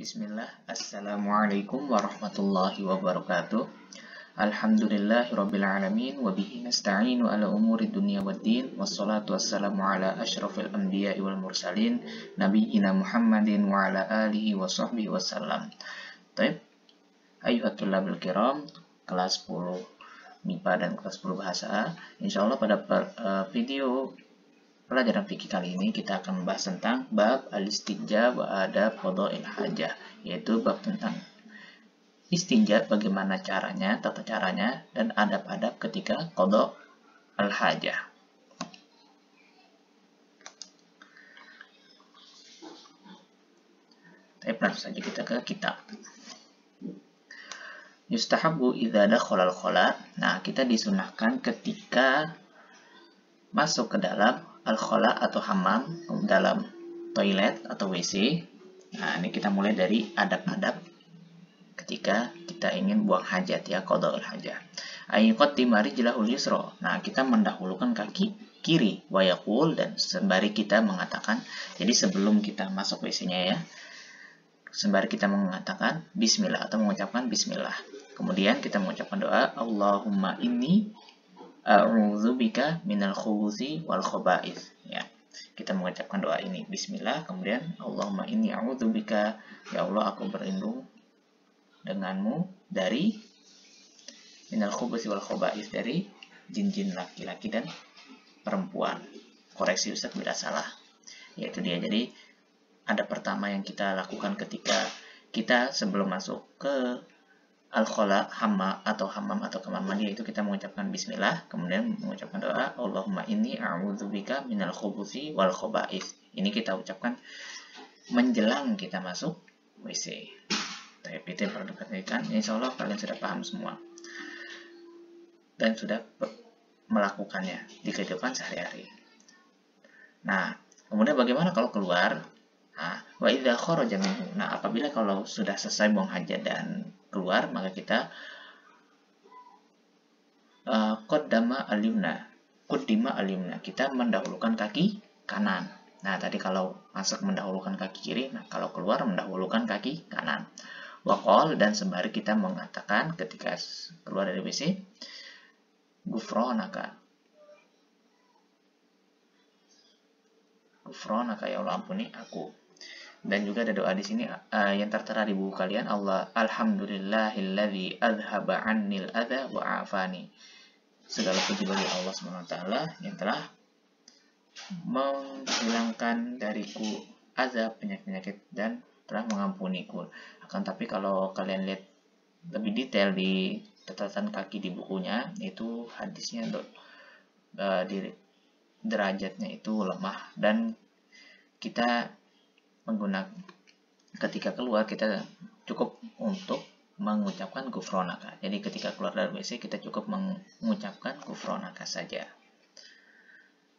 Bismillah. Assalamualaikum warahmatullahi wabarakatuh. Alhamdulillahirabbil alamin wa bihi nasta'inu ala umuri dunya waddin wassalatu wassalamu ala asyrafil anbiya'i wal mursalin nabiyyina Muhammadin wa ala alihi wa sahbihi wasallam. Baik. Ayuhat tullabul kiram, kelas 10 MIPA dan kelas 10 bahasa. Insyaallah pada video pelajaran fikih kali ini kita akan membahas tentang bab al-istinja wa adab qada'il hajah, yaitu bab tentang istinja, bagaimana caranya, tata caranya, dan adab-adab ketika qada' al-hajah. Langsung saja kita ke kitab. Yustahabu idza dakhala al-khala'. Nah, kita disunahkan ketika masuk ke dalam al-khala atau hammam, dalam toilet atau WC. Nah, ini kita mulai dari adab-adab ketika kita ingin buang hajat, ya, qada'ul hajah. Ayyuqaddima rijlahul yusra. Nah, kita mendahulukan kaki kiri, wa yaqul, dan sembari kita mengatakan, jadi sebelum kita masuk WC-nya, ya, sembari kita mengatakan bismillah atau mengucapkan bismillah. Kemudian kita mengucapkan doa, Allahumma inni a'udzubika minal khubuthi wal khaba'ith, ya. Kita mengucapkan doa ini, bismillah, kemudian Allahumma inni a'udzubika, ya Allah, aku berlindung denganmu dari minal khubuthi wal khaba'ith, dari jin-jin laki-laki dan perempuan. Koreksi Ustaz bila salah. Yaitu dia. Jadi ada pertama yang kita lakukan ketika kita sebelum masuk ke al-khala, hammam atau kamar mandi, yaitu kita mengucapkan bismillah, kemudian mengucapkan doa Allahumma inni a'udzubika minal khubuthi wal khaba'ith. Ini kita ucapkan menjelang kita masuk WC. Tapi itu yang perlu diperhatikan. Insyaallah kalian sudah paham semua dan sudah melakukannya di kehidupan sehari-hari. Nah, kemudian bagaimana kalau keluar? Wa idza kharaja minhu. Nah, apabila kalau sudah selesai buang hajat dan keluar, maka kita qaddima al-yumna, kita mendahulukan kaki kanan. Nah, tadi kalau masuk mendahulukan kaki kiri, nah kalau keluar mendahulukan kaki kanan. Waqal, dan sembari kita mengatakan ketika keluar dari WC, Gufronaka, ya Allah, ampuni aku. Dan juga ada doa di sini yang tertera di buku kalian, Alhamdulillahilladzi azhaba 'annil adza wa 'afani. Segala puji bagi Allah SWT yang telah menghilangkan dariku azab, penyakit-penyakit, dan telah mengampuniku. Akan tapi kalau kalian lihat lebih detail di catatan kaki di bukunya, itu hadisnya di derajatnya itu lemah, dan kita menggunakan ketika keluar kita cukup untuk mengucapkan gufronaka. Jadi ketika keluar dari WC kita cukup mengucapkan gufronaka saja.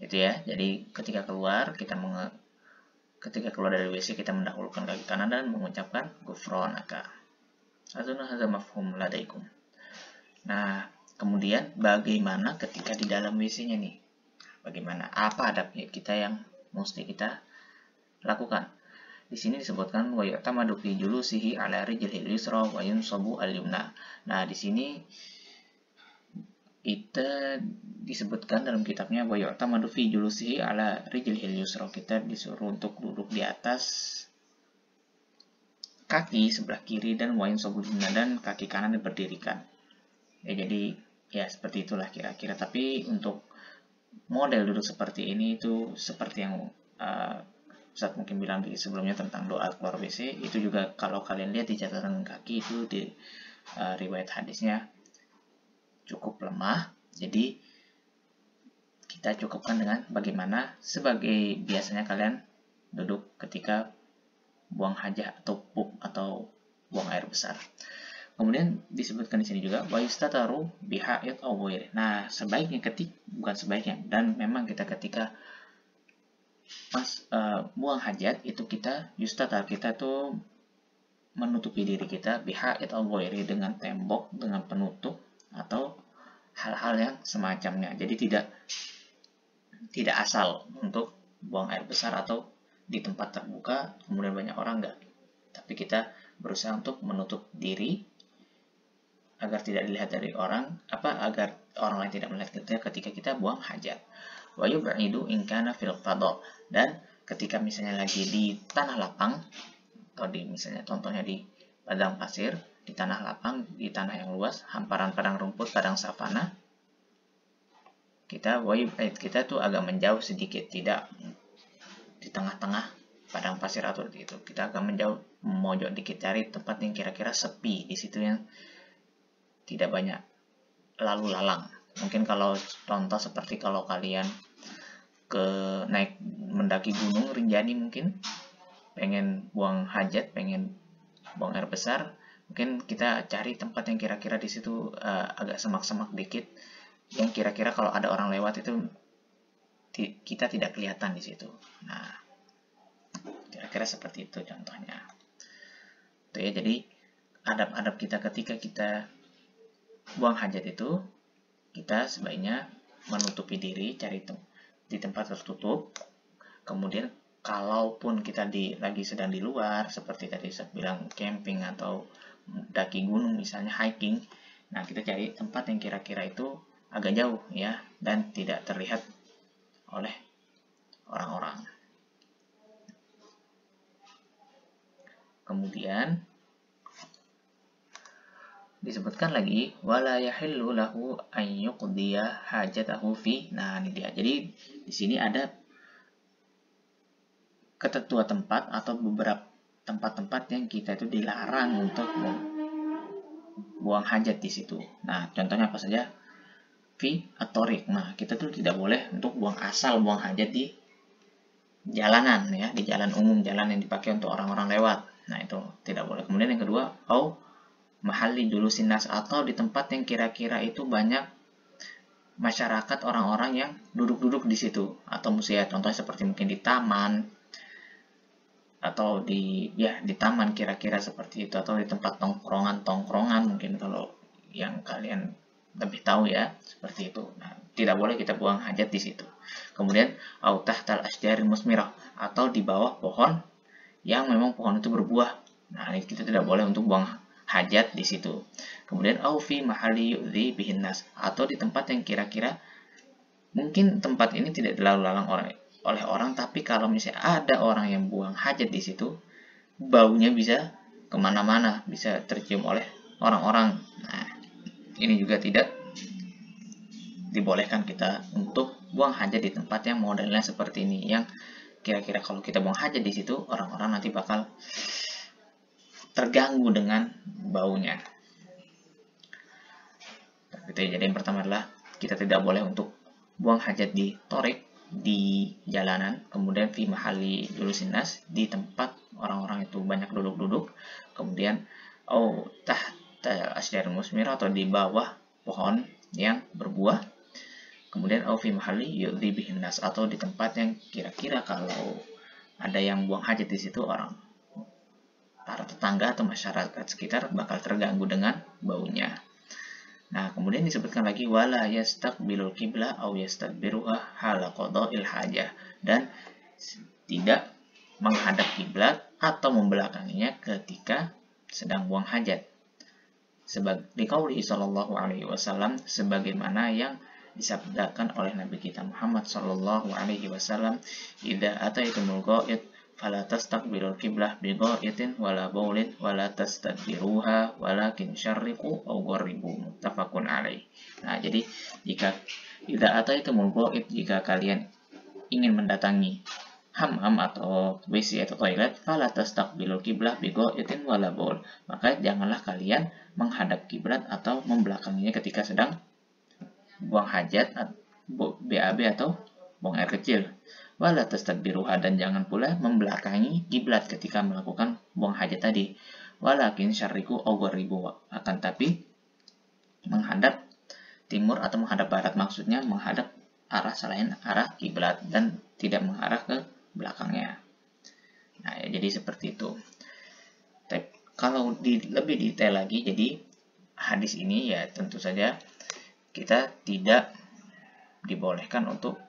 Itu ya. Jadi ketika keluar dari WC kita mendahulukan kaki kanan dan mengucapkan gufronaka. Azuna hadza mafhum ladaikum. Nah, kemudian bagaimana ketika di dalam WC-nya nih? Bagaimana? Apa adabnya kita yang mesti kita lakukan? Di sini disebutkan wa yu'tamadu fi julusihi ala rijlil yusra wa yunsabu al-yumna. Nah, di sini kita disebutkan dalam kitabnya wa yu'tamadu fi julusihi ala rijlil yusra. Kita disuruh untuk duduk di atas kaki sebelah kiri dan wa yunsabu al-yumna, dan kaki kanan diberdirikan. Ya, jadi ya seperti itulah kira-kira. Tapi untuk model duduk seperti ini itu seperti yang Ustaz mungkin bilang di sebelumnya tentang doa keluar WC, itu juga kalau kalian lihat di catatan kaki itu di riwayat hadisnya cukup lemah. Jadi kita cukupkan dengan bagaimana sebagai biasanya kalian duduk ketika buang hajat atau pup atau buang air besar. Kemudian disebutkan di sini juga wa yustataru biha'id aw ghairi. Nah, sebaiknya bukan sebaiknya, dan memang kita ketika buang hajat itu kita tuh menutupi diri kita biha'id aw ghairi, dengan tembok, dengan penutup atau hal-hal yang semacamnya. Jadi tidak asal untuk buang air besar atau di tempat terbuka kemudian banyak orang, enggak. tapi kita berusaha untuk menutup diri agar tidak dilihat dari orang, agar orang lain tidak melihat kita ketika kita buang hajat. Wa yub'idu in kana fil fadha, dan ketika misalnya lagi di tanah lapang atau misalnya contohnya di padang pasir, di tanah lapang, di tanah yang luas, hamparan padang rumput, padang savana, kita tuh agak menjauh sedikit, tidak di tengah-tengah padang pasir atau itu. Kita agak menjauh, memojok dikit, cari tempat yang kira-kira sepi, di situ yang tidak banyak lalu lalang. Mungkin kalau contoh seperti kalau kalian naik mendaki gunung Rinjani, mungkin pengen buang hajat, pengen buang air besar, mungkin kita cari tempat yang kira-kira di situ agak semak-semak dikit, yang kira-kira kalau ada orang lewat itu kita tidak kelihatan di situ. Nah, kira-kira seperti itu contohnya. Itu ya, jadi adab-adab kita ketika kita buang hajat itu, kita sebaiknya menutupi diri, cari di tempat tertutup. Kemudian kalaupun kita lagi sedang di luar, seperti tadi saya bilang camping atau daki gunung misalnya, hiking, nah kita cari tempat yang kira-kira itu agak jauh ya, dan tidak terlihat oleh orang-orang. Kemudian disebutkan lagi wala yahillu lahu an yuqdiya hajatahu fi. Nah, ini dia. Jadi di sini ada ketentuan tempat atau beberapa tempat-tempat yang kita itu dilarang untuk buang hajat di situ. Nah, contohnya apa saja? Fi at-thoriq. Nah, kita tuh tidak boleh untuk buang hajat di jalanan ya, di jalan umum, jalan yang dipakai untuk orang-orang lewat. Nah, itu tidak boleh. Kemudian yang kedua, mahalli julusin nas, atau di tempat yang kira-kira itu banyak masyarakat, orang-orang yang duduk-duduk di situ, atau museum, contohnya seperti mungkin di taman atau di taman kira-kira seperti itu, atau di tempat tongkrongan mungkin kalau yang kalian lebih tahu ya, seperti itu. Nah, tidak boleh kita buang hajat di situ. Kemudian au tahtal asjaril musmirah, atau di bawah pohon yang memang pohon itu berbuah. Nah, ini kita tidak boleh untuk buang hajat di situ. Kemudian au fi mahalli yu'dzi bihin nas, atau di tempat yang kira-kira mungkin tempat ini tidak dilalu lalang oleh orang, tapi kalau misalnya ada orang yang buang hajat di situ, baunya bisa kemana-mana, bisa tercium oleh orang-orang. Nah, ini juga tidak dibolehkan kita untuk buang hajat di tempat yang modelnya seperti ini, yang kira-kira kalau kita buang hajat di situ, orang-orang nanti bakal terganggu dengan baunya. Jadi yang pertama adalah kita tidak boleh untuk buang hajat di thorik, di jalanan. Kemudian fi mahalli julusin nas, di tempat orang-orang itu banyak duduk-duduk. Kemudian tahta asjaril musmirah, atau di bawah pohon yang berbuah. Kemudian fi mahalli yu'dzi bihin nas, atau di tempat yang kira-kira kalau ada yang buang hajat di situ, para tetangga atau masyarakat sekitar bakal terganggu dengan baunya. Nah, kemudian disebutkan lagi wala yastaqbilul qiblah aw yastadbiruha hala qada'il hajah, dan tidak menghadap kiblat atau membelakanginya ketika sedang buang hajat. Di qauli sallallahu alaihi wasallam, sebagaimana yang disabdakan oleh Nabi kita Muhammad sallallahu alaihi wasallam, idza ataitumul gha'id fala tastaqbilul qiblah bi gha'itin wala baulin wala tastadbiruha walakin syarriqu aw gharribu, muttafaqun alaih. Nah, jadi jika idza ataitumul gha'id, jika kalian ingin mendatangi hammam atau WC atau toilet, fala tastaqbilul qiblah bi gha'itin wala baul, maka janganlah kalian menghadap kiblat atau membelakanginya ketika sedang buang hajat, BAB atau buang air kecil. Wala tastadbiruha, dan jangan pula membelakangi kiblat ketika melakukan buang hajat tadi. Walakin syarriku aw gharribu, akan tapi menghadap timur atau menghadap barat, maksudnya menghadap arah selain arah kiblat dan tidak mengarah ke belakangnya. Nah, ya, jadi seperti itu. Tapi kalau lebih detail lagi, jadi hadis ini ya tentu saja kita tidak dibolehkan untuk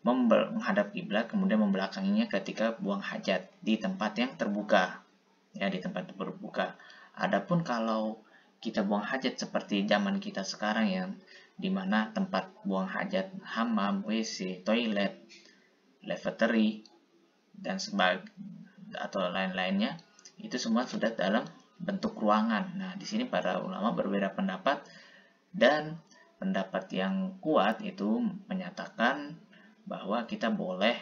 menghadap kiblat kemudian membelakanginya ketika buang hajat di tempat yang terbuka. ya di tempat terbuka. Adapun kalau kita buang hajat seperti zaman kita sekarang yang dimana tempat buang hajat, hammam, WC, toilet, lavatory dan atau lain-lainnya, itu semua sudah dalam bentuk ruangan. Nah, di sini para ulama berbeda pendapat, dan pendapat yang kuat itu menyatakan bahwa kita boleh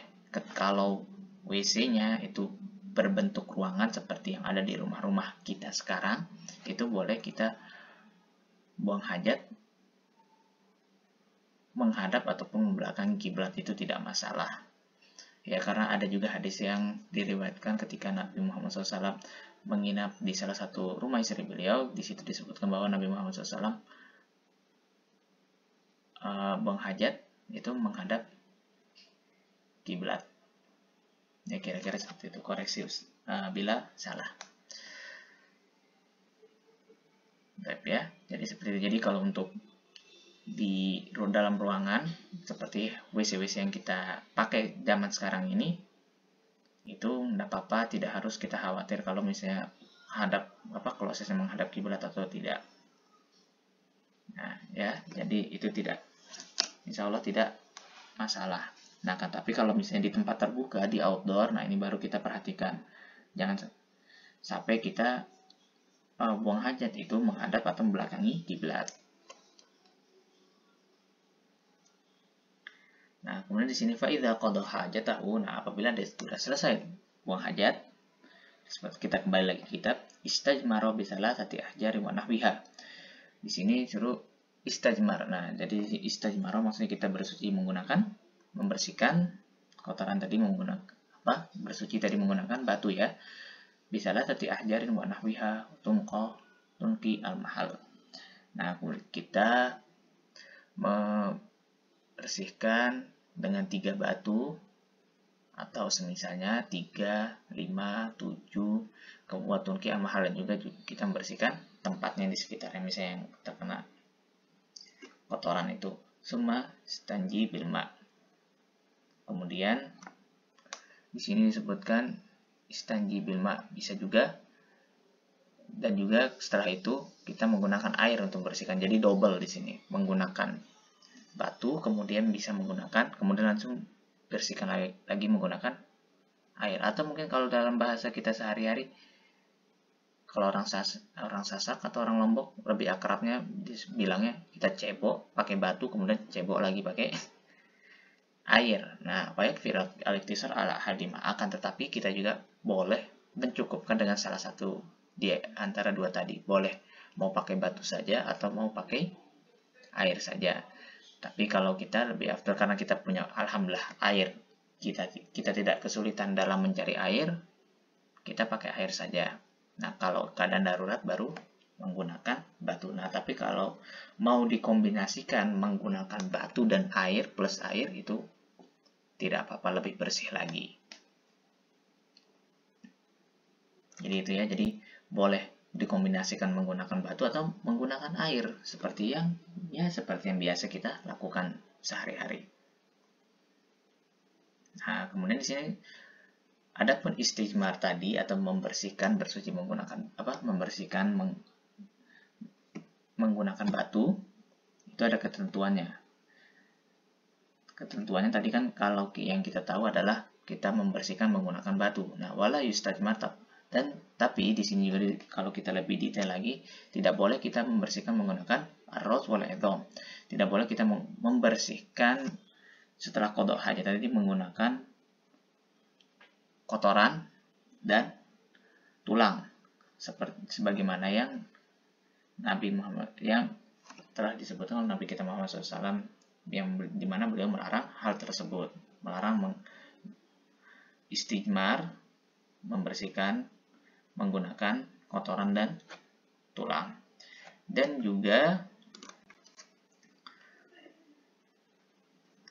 kalau WC-nya itu berbentuk ruangan seperti yang ada di rumah-rumah kita sekarang, itu boleh kita buang hajat menghadap ataupun membelakangi kiblat, itu tidak masalah. Ya, karena ada juga hadis yang diriwayatkan ketika Nabi Muhammad SAW menginap di salah satu rumah istri beliau. Di situ disebutkan bahwa Nabi Muhammad SAW buang hajat itu menghadap kiblat. Ya, kira-kira seperti itu. Koreksi bila salah. Baik ya. Jadi seperti itu. Jadi kalau untuk di dalam ruangan seperti WC-WC yang kita pakai zaman sekarang ini, itu tidak apa-apa, tidak harus kita khawatir kalau misalnya prosesnya menghadap kiblat atau tidak. Nah, ya, jadi itu tidak, insya Allah tidak masalah. Nah, kan tapi kalau misalnya di tempat terbuka, di outdoor, nah ini baru kita perhatikan. Jangan sampai kita buang hajat itu menghadap atau membelakangi kiblat. Nah, kemudian di sini faidza qada hajatahu, nah apabila dia sudah selesai buang hajat, seperti kita kembali lagi ke kitab, istajmara bi salasati ahjari wa nahwiha. Di sini suruh istajmar. Nah, jadi istajmara maksudnya kita bersuci menggunakan, membersihkan kotoran tadi menggunakan bersuci tadi menggunakan batu ya. Bisalah tati ahjarin wa nahwiha tunqi al-mahal. Nah, kita membersihkan dengan 3 batu atau semisalnya 3, 5, 7, kemudian tunqi al-mahal, dan juga kita membersihkan tempatnya di sekitarnya, misalnya yang terkena kotoran itu. Summa stanji bilma. Kemudian di sini disebutkan istanji bilma, bisa juga, dan juga setelah itu kita menggunakan air untuk bersihkan. Jadi double di sini, menggunakan batu kemudian bisa menggunakan, kemudian langsung bersihkan lagi menggunakan air. Atau mungkin kalau dalam bahasa kita sehari-hari, kalau orang Sasak atau orang Lombok lebih akrabnya bilangnya kita cebok pakai batu kemudian cebok lagi pakai air. Nah, baik firat al-iktisar ala hadima, akan tetapi kita juga boleh mencukupkan dengan salah satu di antara dua tadi. Boleh mau pakai batu saja atau mau pakai air saja. Tapi kalau kita lebih afdal karena kita punya alhamdulillah air, kita tidak kesulitan dalam mencari air, kita pakai air saja. Nah, kalau keadaan darurat baru menggunakan batu. Nah, tapi kalau mau dikombinasikan menggunakan batu dan air plus air, itu tidak apa-apa, lebih bersih lagi. Jadi itu ya, jadi boleh dikombinasikan menggunakan batu atau menggunakan air seperti yang biasa kita lakukan sehari-hari. Nah, kemudian di sini adapun istijmar tadi atau membersihkan, bersuci menggunakan menggunakan batu, itu ada ketentuannya. Ketentuannya tadi kan kalau yang kita tahu adalah kita membersihkan menggunakan batu. Nah, wala yustajmar, dan tapi di sini juga kalau kita lebih detail lagi, tidak boleh kita membersihkan menggunakan ar-ras wal idham. Tidak boleh kita membersihkan setelah qada hajat tadi menggunakan kotoran dan tulang, seperti sebagaimana yang Nabi Muhammad yang telah disebutkan oleh Nabi kita Muhammad SAW, yang dimana beliau melarang hal tersebut, melarang istijmar, membersihkan menggunakan kotoran dan tulang. Dan juga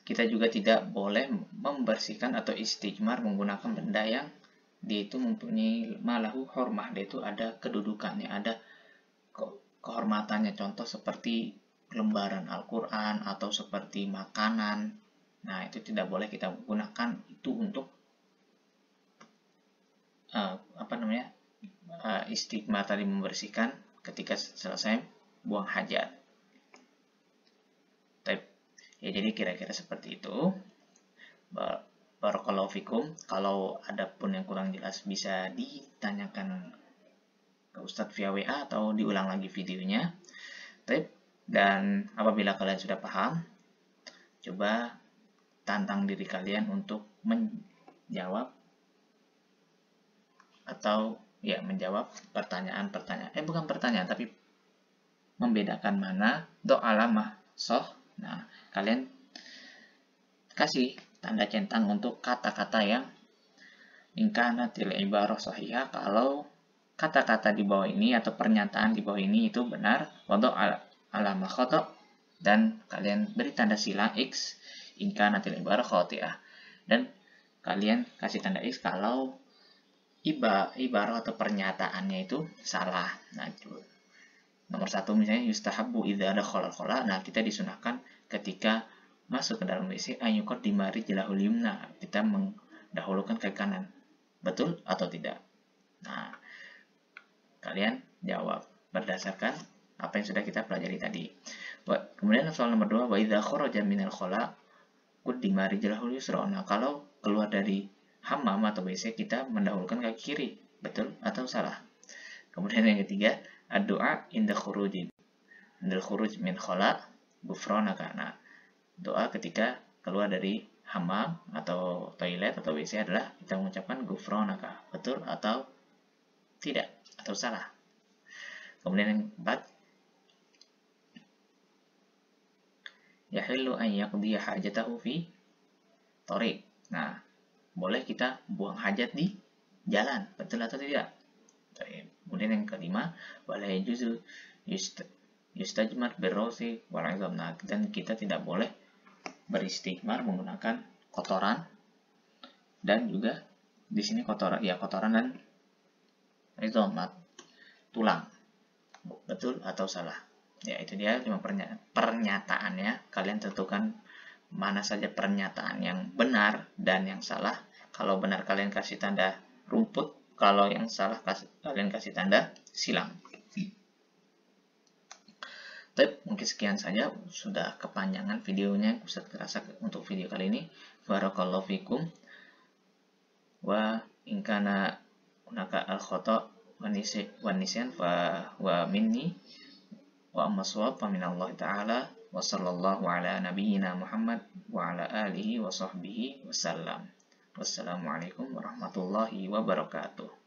kita juga tidak boleh membersihkan atau istijmar menggunakan benda yang dia itu mempunyai malahu hormah, dia itu ada kedudukannya, ada kehormatannya, contoh seperti lembaran Al-Quran atau seperti makanan. Nah, itu tidak boleh kita gunakan itu untuk istigma tadi membersihkan ketika selesai buang hajat. Ya, jadi kira-kira seperti itu. Barakallahu fikum. Kalau ada pun yang kurang jelas bisa ditanyakan ke Ustadz via WA atau diulang lagi videonya. Dan apabila kalian sudah paham, coba tantang diri kalian untuk menjawab atau ya menjawab pertanyaan-pertanyaan. Bukan pertanyaan, tapi membedakan mana doa lama soh. Nah, kalian kasih tanda centang untuk kata-kata yang ingkanatil ibarah sahihah, kalau kata-kata di bawah ini atau pernyataan di bawah ini itu benar, wado alama khoto, dan kalian beri tanda silang X ingkanatil ibarah khotiah, dan kalian kasih tanda X kalau ibarah atau pernyataannya itu salah. Nah, nomor 1 misalnya yustahabbu idza dakhala al-khala. Nah, kita disunahkan ketika masuk ke dalam WC ayyukot dimari jilahul yumna, kita mendahulukan kaki kanan. Betul atau tidak? Nah, kalian jawab berdasarkan apa yang sudah kita pelajari tadi. Kemudian soal nomor 2, wa idza kharaja minal khala qaddima rijlahul yusra. Nah, kalau keluar dari hammam atau WC kita mendahulukan kaki kiri. Betul atau salah? Kemudian yang ketiga, ad-du'a inda khuruj min khala ghufranaka. Nah, doa ketika keluar dari hammam atau toilet atau WC adalah kita mengucapkan ghufranaka. Betul atau tidak? Atau salah? Kemudian yang keempat, yahillu an yaqdiya hajatahu fi thariq. Nah, boleh kita buang hajat di jalan. Betul atau tidak? Kemudian yang kelima, wala yajuzu yustajmar birrosi wal izam. Nah, dan kita tidak boleh beristigmar menggunakan kotoran, dan juga di sini kotoran dan izomat, tulang. Betul atau salah? Ya, itu dia cuma pernyataannya. Kalian tentukan mana saja pernyataan yang benar dan yang salah. Kalau benar kalian kasih tanda rumput, kalau yang salah kalian kasih tanda silang. Tapi mungkin sekian saja, sudah kepanjangan videonya. Ustaz terasa untuk video kali ini. Barakallahu fikum. Wa inkana unaka al-khata' wa nisyan wa minni wa amma shawab fa minallahi ta'ala. Wa sallallahu ala nabiyyina Muhammad wa ala alihi wa sahbihi wasallam. Wassalamualaikum warahmatullahi wabarakatuh.